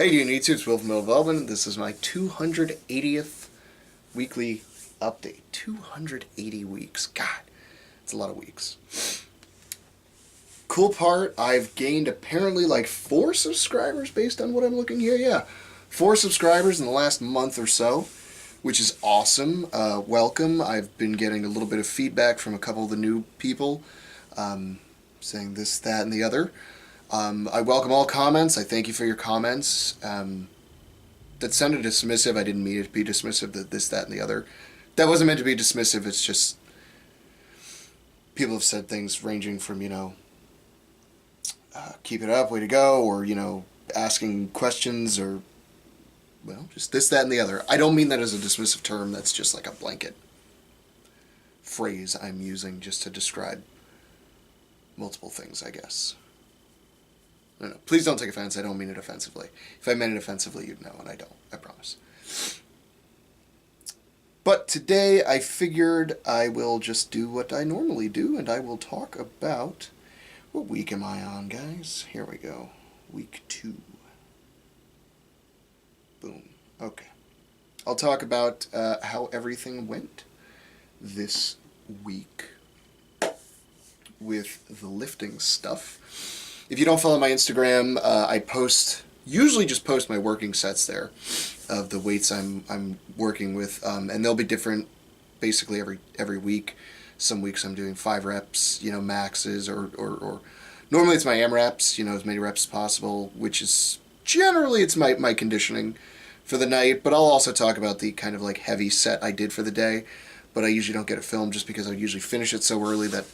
Hey YouTube, it's Will from Will Velvin. This is my 280th weekly update. 280 weeks. God, it's a lot of weeks. Cool part, I've gained apparently like 4 subscribers based on what I'm looking here. Yeah, 4 subscribers in the last month or so, which is awesome. Welcome. I've been getting a little bit of feedback from a couple of the new people saying this, that, and the other. I welcome all comments. I thank you for your comments. That sounded dismissive. I didn't mean it to be dismissive, that this, that, and the other. That wasn't meant to be dismissive. It's just people have said things ranging from, keep it up, way to go, or, asking questions, or, well, just this, that, and the other. I don't mean that as a dismissive term. That's just like a blanket phrase I'm using just to describe multiple things, I guess. No, please don't take offense. I don't mean it offensively. If I meant it offensively, you'd know, and I don't. I promise. But today I figured I will just do what I normally do, and I will talk about... What week am I on, guys? Here we go. Week 2. Boom. Okay. I'll talk about how everything went this week with the lifting stuff. If you don't follow my Instagram, I usually just post my working sets there of the weights I'm working with, and they'll be different basically every week. Some weeks I'm doing 5 reps, maxes, or normally it's my AMRAPs, as many reps as possible, which is generally it's my conditioning for the night. But I'll also talk about the kind of like heavy set I did for the day, but I usually don't get it filmed just because I usually finish it so early that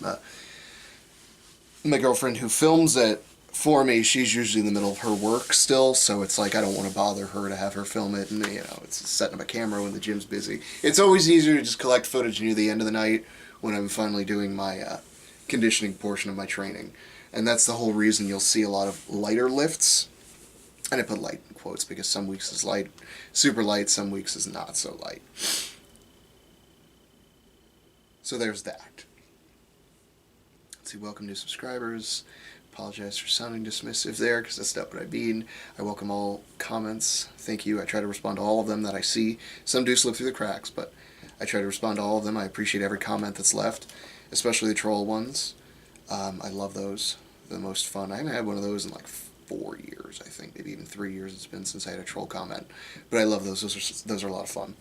my girlfriend who films it for me, she's usually in the middle of her work still, so it's like I don't want to bother her to have her film it, and it's setting up a camera when the gym's busy. It's always easier to just collect footage near the end of the night when I'm finally doing my conditioning portion of my training. And that's the whole reason you'll see a lot of lighter lifts. And I put light in quotes because some weeks is light, super light, some weeks is not so light. So there's that. Let's see, welcome new subscribers. Apologize for sounding dismissive there, because that's not what I mean. I welcome all comments. Thank you. I try to respond to all of them that I see. Some do slip through the cracks, but I try to respond to all of them. I appreciate every comment that's left, especially the troll ones. I love those. They're the most fun. I haven't had one of those in like 4 years, I think. Maybe even 3 years it's been since I had a troll comment. But I love those. Those are a lot of fun.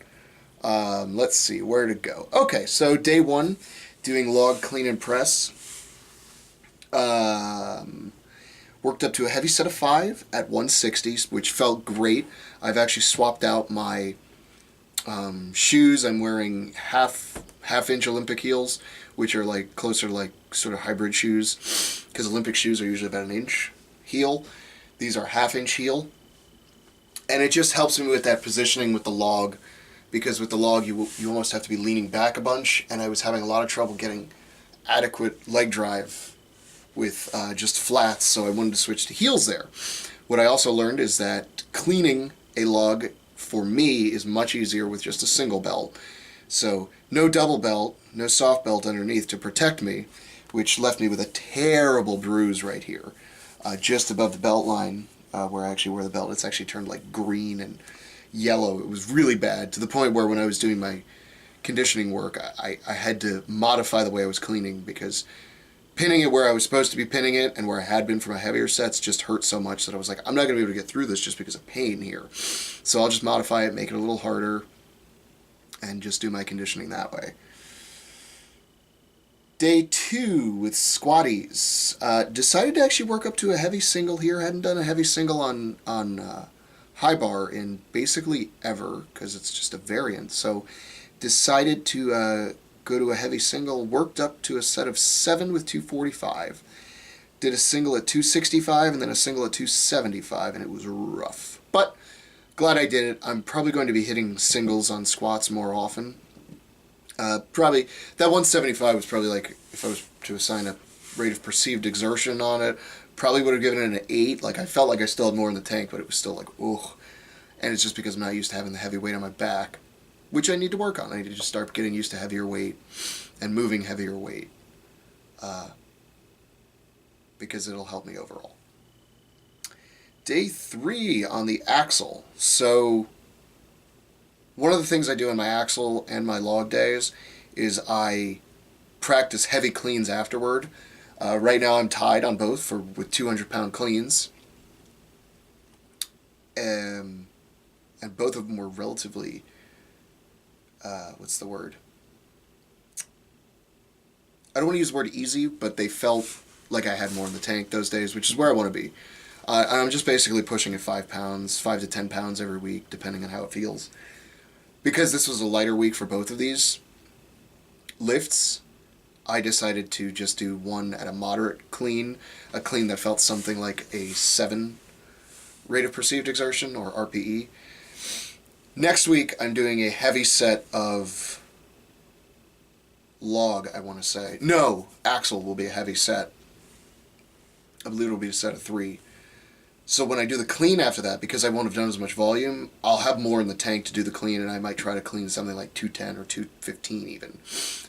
Let's see, where to go. Okay, so day 1, doing log clean and press. Worked up to a heavy set of 5 at 160, which felt great. I've actually swapped out my shoes. I'm wearing half-inch Olympic heels, which are like closer to like sort of hybrid shoes, because Olympic shoes are usually about an inch heel. These are half-inch heel, and it just helps me with that positioning with the log, because with the log you almost have to be leaning back a bunch, and I was having a lot of trouble getting adequate leg drive with just flats, so I wanted to switch to heels there. What I also learned is that cleaning a log for me is much easier with just a single belt. So no double belt, no soft belt underneath to protect me, which left me with a terrible bruise right here, just above the belt line, where I actually wear the belt. It's actually turned like green and yellow. It was really bad, to the point where when I was doing my conditioning work, I had to modify the way I was cleaning, because pinning it where I was supposed to be pinning it and where I had been for my heavier sets just hurt so much that I was like, I'm not going to be able to get through this just because of pain here. So I'll just modify it, make it a little harder, and just do my conditioning that way. Day 2 with squatties. Decided to actually work up to a heavy single here. Hadn't done a heavy single on high bar in basically ever, because it's just a variant. So decided to go to a heavy single, worked up to a set of 7 with 245. Did a single at 265 and then a single at 275, and it was rough. But glad I did it. I'm probably going to be hitting singles on squats more often. Probably, that 175 was probably like, if I was to assign a rate of perceived exertion on it, probably would have given it an 8. Like, I felt like I still had more in the tank, but it was still like, ugh. And it's just because I'm not used to having the heavy weight on my back, which I need to work on. I need to just start getting used to heavier weight and moving heavier weight, because it'll help me overall. Day 3 on the axle. So one of the things I do on my axle and my log days is I practice heavy cleans afterward. Right now I'm tied on both with 200-pound cleans. And both of them were relatively, what's the word? I don't want to use the word easy, but they felt like I had more in the tank those days, which is where I want to be. I'm just basically pushing at 5 pounds, 5 to 10 pounds every week, depending on how it feels. Because this was a lighter week for both of these lifts, I decided to just do one at a moderate clean, a clean that felt something like a 7 rate of perceived exertion, or RPE. Next week, I'm doing a heavy set of log, I want to say. No, axle will be a heavy set. I believe it'll be a set of 3. So when I do the clean after that, because I won't have done as much volume, I'll have more in the tank to do the clean, and I might try to clean something like 210 or 215 even,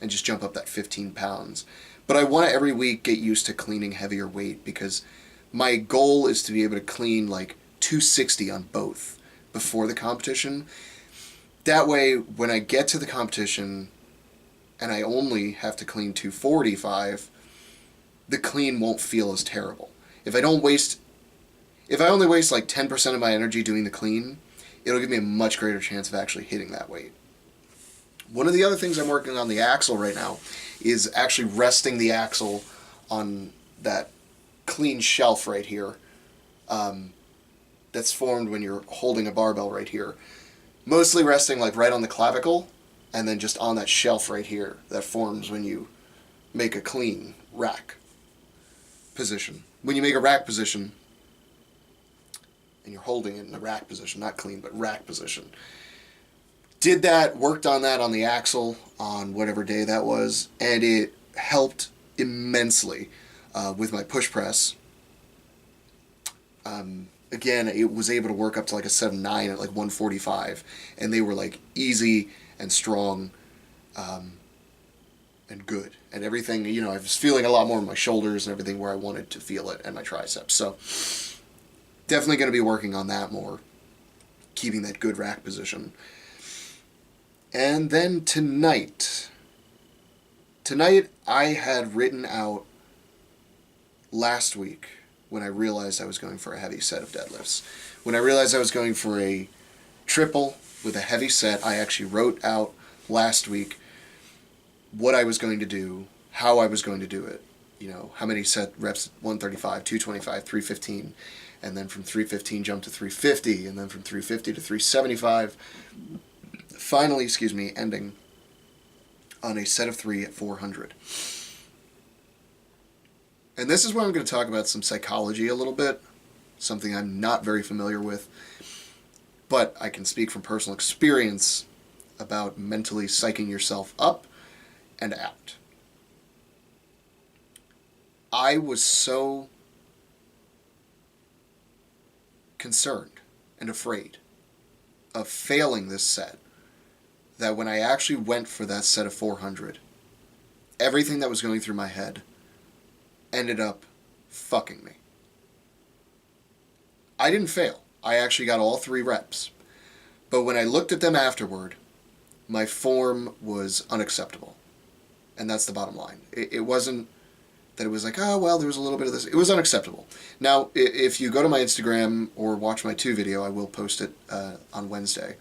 and just jump up that 15 pounds. But I want to every week get used to cleaning heavier weight, because my goal is to be able to clean like 260 on both before the competition. That way, when I get to the competition and I only have to clean 245, the clean won't feel as terrible. If I only waste like 10% of my energy doing the clean, it'll give me a much greater chance of actually hitting that weight. One of the other things I'm working on the axle right now is actually resting the axle on that clean shelf right here. That's formed when you're holding a barbell right here. Mostly resting like right on the clavicle, and then just on that shelf right here that forms when you make a clean rack position. When you make a rack position, and you're holding it in a rack position, not clean, but rack position. Worked on that on the axle on whatever day that was, and it helped immensely with my push press. Again, it was able to work up to like a 7.9 at like 145, and they were like easy and strong and good. And everything, I was feeling a lot more in my shoulders and everything where I wanted to feel it, and my triceps. So definitely going to be working on that more, keeping that good rack position. And then tonight I had written out last week, when I realized I was going for a heavy set of deadlifts. When I realized I was going for a triple with a heavy set, I actually wrote out last week what I was going to do, how I was going to do it. How many set reps, 135, 225, 315, and then from 315 jump to 350, and then from 350 to 375. Finally, ending on a set of 3 at 400. And this is where I'm going to talk about some psychology a little bit, something I'm not very familiar with, but I can speak from personal experience about mentally psyching yourself up and out. I was so concerned and afraid of failing this set that when I actually went for that set of 400, everything that was going through my head ended up fucking me. I didn't fail. I actually got all 3 reps. But when I looked at them afterward, my form was unacceptable. And that's the bottom line. It wasn't that it was like, oh, well, there was a little bit of this. It was unacceptable. Now, if you go to my Instagram or watch my 2 video, I will post it on Wednesday.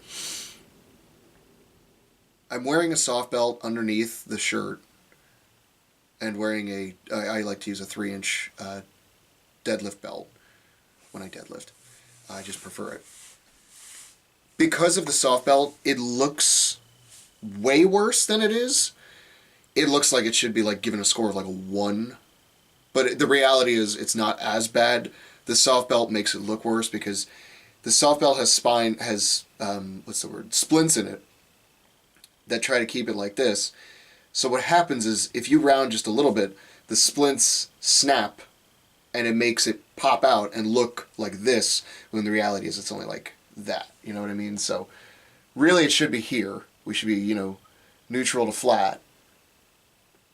I'm wearing a soft belt underneath the shirt, and wearing I like to use a 3-inch deadlift belt when I deadlift. I just prefer it. Because of the soft belt, it looks way worse than it is. It looks like it should be like given a score of like a 1. But the reality is it's not as bad. The soft belt makes it look worse because the soft belt has splints in it that try to keep it like this. So what happens is, if you round just a little bit, the splints snap, and it makes it pop out and look like this, when the reality is it's only like that. You know what I mean? So really it should be here. We should be, neutral to flat.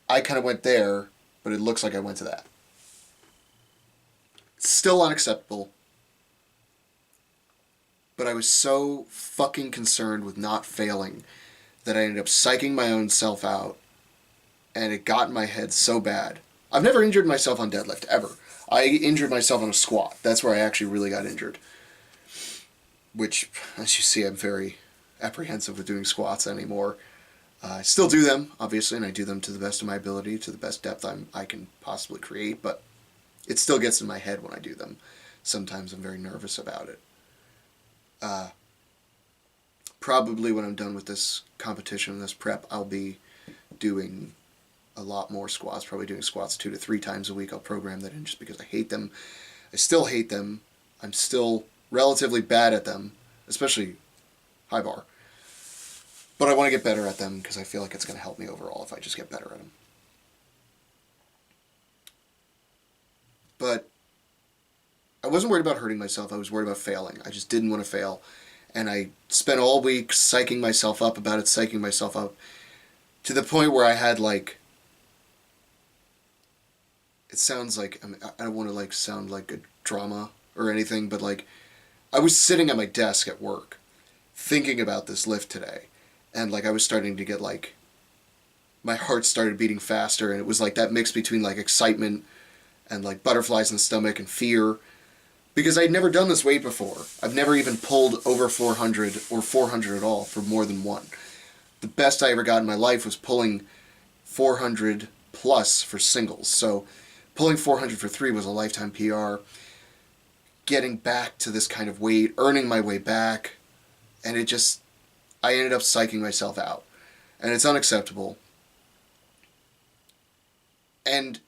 I kind of went there, but it looks like I went to that. Still unacceptable. but I was so fucking concerned with not failing that I ended up psyching my own self out, and it got in my head so bad. I've never injured myself on deadlift, ever. I injured myself on a squat. That's where I actually really got injured. Which, as you see, I'm very apprehensive with doing squats anymore. I still do them, obviously, and I do them to the best of my ability, to the best depth I can possibly create, but it still gets in my head when I do them. Sometimes I'm very nervous about it. Probably when I'm done with this competition, this prep, I'll be doing a lot more squats, probably doing squats 2 to 3 times a week. I'll program that in just because I hate them. I still hate them. I'm still relatively bad at them, especially high bar. But I want to get better at them because I feel like it's going to help me overall if I just get better at them. But I wasn't worried about hurting myself. I was worried about failing. I just didn't want to fail. And I spent all week psyching myself up about it, psyching myself up, to the point where I had, like, it sounds like, I don't want to, like, sound like a drama or anything, but, like, I was sitting at my desk at work thinking about this lift today, and, like, I was starting to get, like, my heart started beating faster, and it was like that mix between, like, excitement and, like, butterflies in the stomach and fear, because I'd never done this weight before. I've never even pulled over 400 or 400 at all for more than one. The best I ever got in my life was pulling 400 plus for singles. So pulling 400 for 3 was a lifetime PR. Getting back to this kind of weight, earning my way back, and it just, I ended up psyching myself out. And it's unacceptable. And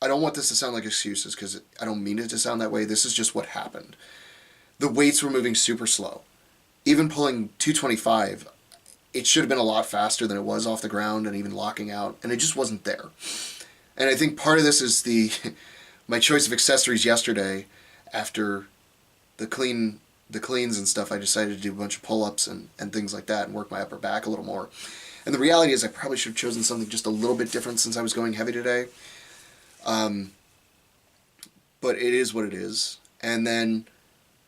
I don't want this to sound like excuses, because I don't mean it to sound that way. This is just what happened. The weights were moving super slow. Even pulling 225, it should have been a lot faster than it was off the ground and even locking out, and it just wasn't there. And I think part of this is my choice of accessories yesterday. After the cleans and stuff, I decided to do a bunch of pull-ups and things like that and work my upper back a little more. And the reality is I probably should have chosen something just a little bit different since I was going heavy today. But it is what it is. And then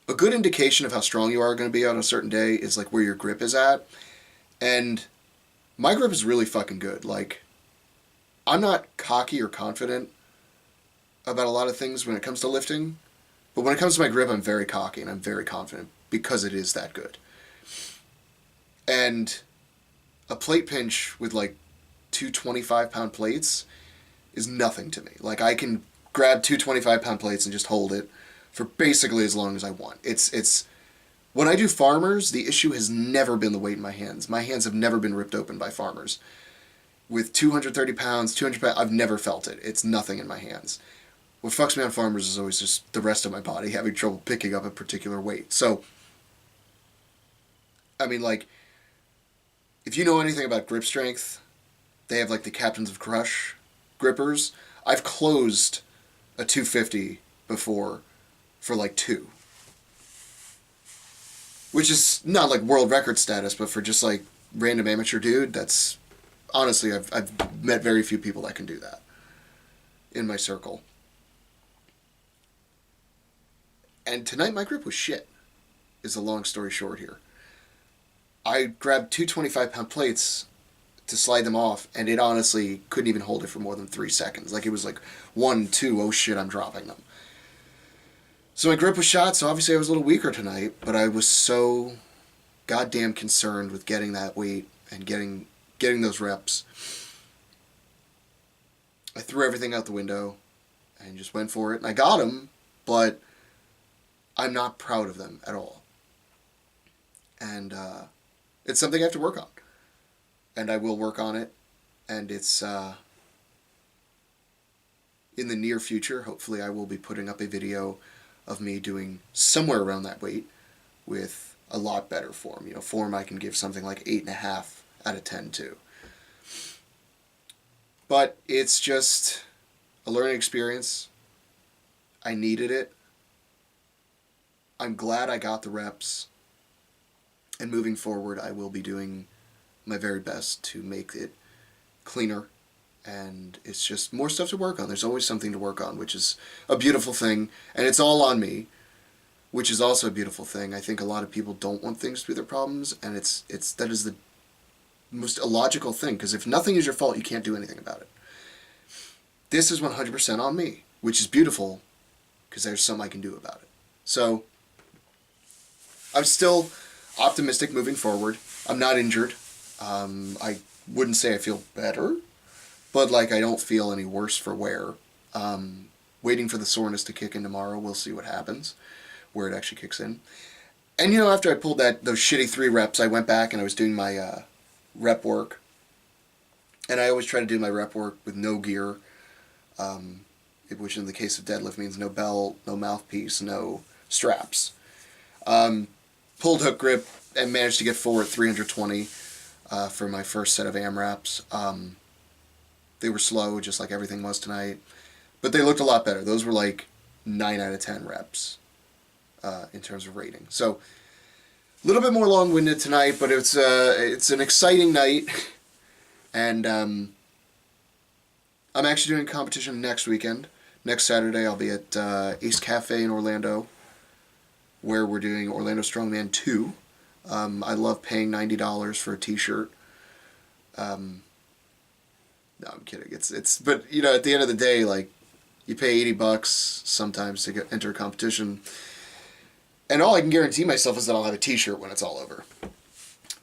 a good indication of how strong you are going to be on a certain day is, like, where your grip is at. And my grip is really fucking good. Like, I'm not cocky or confident about a lot of things when it comes to lifting, but when it comes to my grip, I'm very cocky and I'm very confident because it is that good. And a plate pinch with, like, 2 25-pound plates is nothing to me. Like, I can grab 2 25-pound plates and just hold it for basically as long as I want. It's when I do farmers, the issue has never been the weight in my hands. My hands have never been ripped open by farmers. With 230 pounds, 200 pounds, I've never felt it. It's nothing in my hands. What fucks me on farmers is always just the rest of my body having trouble picking up a particular weight. So, I mean, like, if you know anything about grip strength, they have, like, the Captains of Crush grippers. I've closed a 250 before for, like, 2. Which is not, like, world record status, but for just, like, random amateur dude, that's, honestly, I've met very few people that can do that in my circle. And tonight my grip was shit, is a long story short here. I grabbed 2 25-pound plates to slide them off, and it honestly couldn't even hold it for more than 3 seconds. Like, it was like 1, 2, oh shit, I'm dropping them. So my grip was shot, so obviously I was a little weaker tonight, but I was so goddamn concerned with getting that weight and getting those reps. I threw everything out the window and just went for it, and I got them, but I'm not proud of them at all. And it's something I have to work on. And I will work on it. And it's in the near future, hopefully I will be putting up a video of me doing somewhere around that weight with a lot better form. You know, form I can give something like 8.5 out of 10 to. But it's just a learning experience. I needed it. I'm glad I got the reps. And moving forward, I will be doing my very best to make it cleaner. And it's just more stuff to work on. There's always something to work on, which is a beautiful thing. And it's all on me. which is also a beautiful thing. I think a lot of people don't want things to be their problems, and that is the most illogical thing, because if nothing is your fault, you can't do anything about it. This is 100% on me, which is beautiful, because there's something I can do about it. So, I'm still optimistic moving forward. I'm not injured. I wouldn't say I feel better, but like I don't feel any worse for wear. Waiting for the soreness to kick in tomorrow. We'll see what happens, where it actually kicks in. And you know, after I pulled those shitty 3 reps, I went back and I was doing my rep work. And I always try to do my rep work with no gear, which in the case of deadlift means no belt, no mouthpiece, no straps. Pulled hook grip and managed to get 4 at 320 for my first set of AMRAPs. They were slow, just like everything was tonight. But they looked a lot better. Those were like 9 out of 10 reps in terms of rating. So, a little bit more long-winded tonight, but it's an exciting night. And I'm actually doing a competition next weekend. Next Saturday, I'll be at Ace Cafe in Orlando, where we're doing Orlando Strongman 2. I love paying $90 for a t-shirt. No, I'm kidding. But you know, at the end of the day, like, you pay $80 sometimes to enter a competition, and all I can guarantee myself is that I'll have a t-shirt when it's all over.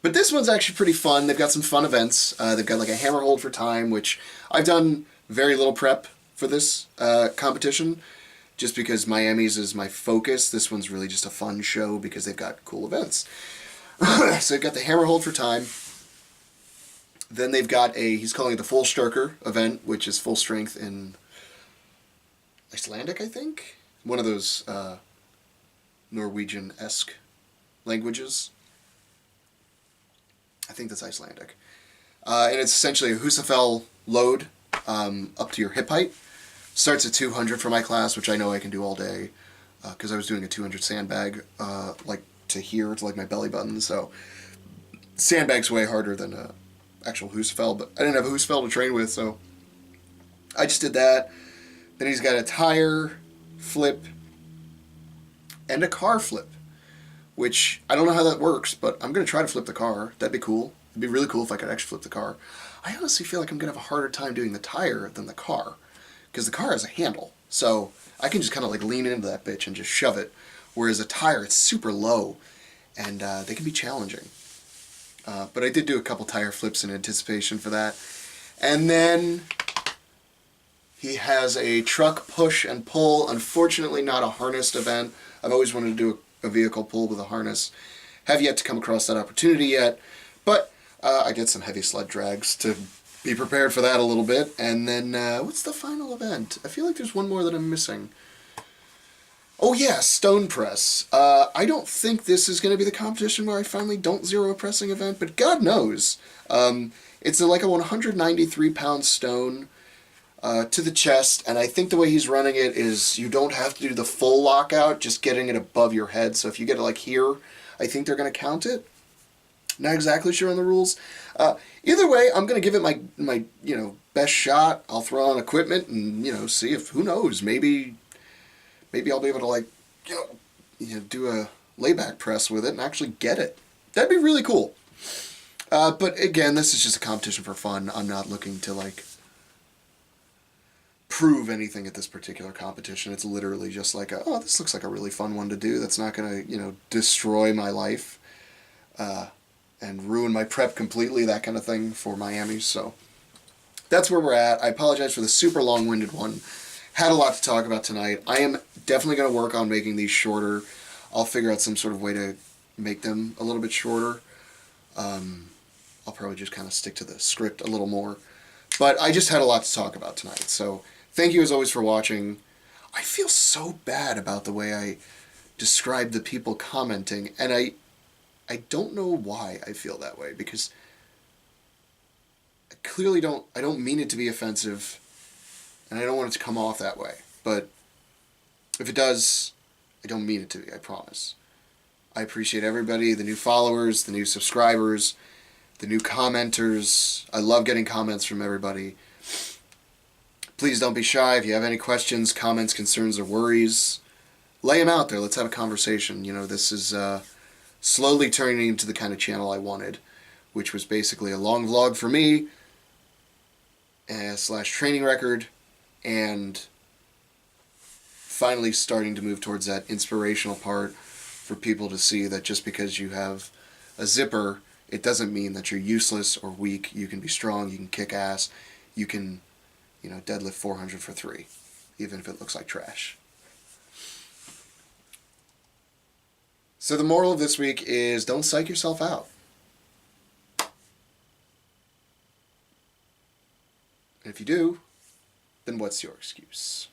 But this one's actually pretty fun. They've got some fun events. They've got like a hammer hold for time, which I've done very little prep for this competition, just because Miami's is my focus. This one's really just a fun show because they've got cool events. So they've got the hammer hold for time. Then they've got he's calling it the full Styrker event, which is full strength in Icelandic, I think? One of those Norwegian-esque languages. I think that's Icelandic. And it's essentially a Husafell load up to your hip height. Starts at 200 for my class, which I know I can do all day, because I was doing a 200 sandbag, like to here, to like my belly button, so sandbag's way harder than a actual Husafell, but I didn't have a Husafell to train with, so I just did that. Then he's got a tire flip and a car flip, which I don't know how that works, but I'm going to try to flip the car. That'd be cool. It'd be really cool if I could actually flip the car. I honestly feel like I'm going to have a harder time doing the tire than the car, because the car has a handle, so I can just kind of like lean into that bitch and just shove it, whereas a tire, it's super low, and they can be challenging. But I did do a couple tire flips in anticipation for that. And then he has a truck push and pull. Unfortunately, not a harnessed event. I've always wanted to do a vehicle pull with a harness. Have yet to come across that opportunity yet. But I did some heavy sled drags to be prepared for that a little bit. And then, what's the final event? I feel like there's one more that I'm missing. Oh yeah, stone press. I don't think this is going to be the competition where I finally don't zero a pressing event, but God knows. It's like a 193-pound stone to the chest, and I think the way he's running it is you don't have to do the full lockout, just getting it above your head. So if you get it like here, I think they're going to count it. Not exactly sure on the rules. Either way, I'm going to give it my best shot. I'll throw on equipment and see if, who knows, maybe I'll be able to do a layback press with it and actually get it. That'd be really cool. But again, this is just a competition for fun. I'm not looking to prove anything at this particular competition. It's literally just like this looks like a really fun one to do. That's not going to destroy my life and ruin my prep completely, that kind of thing for Miami. So that's where we're at. I apologize for the super long-winded one. Had a lot to talk about tonight. I am definitely going to work on making these shorter. I'll figure out some sort of way to make them a little bit shorter. I'll probably just kind of stick to the script a little more. But I just had a lot to talk about tonight. So thank you as always for watching. I feel so bad about the way I described the people commenting. And I don't know why I feel that way. Because I clearly I don't mean it to be offensive. And I don't want it to come off that way. But if it does, I don't mean it to be, I promise. I appreciate everybody, the new followers, the new subscribers, the new commenters. I love getting comments from everybody. Please don't be shy. If you have any questions, comments, concerns, or worries, lay them out there. Let's have a conversation. This is slowly turning into the kind of channel I wanted, which was basically a long vlog for me, slash training record, and finally starting to move towards that inspirational part for people to see that just because you have a zipper, it doesn't mean that you're useless or weak. You can be strong, you can kick ass, you can, deadlift 400 for 3, even if it looks like trash. So the moral of this week is don't psych yourself out. And if you do, then what's your excuse?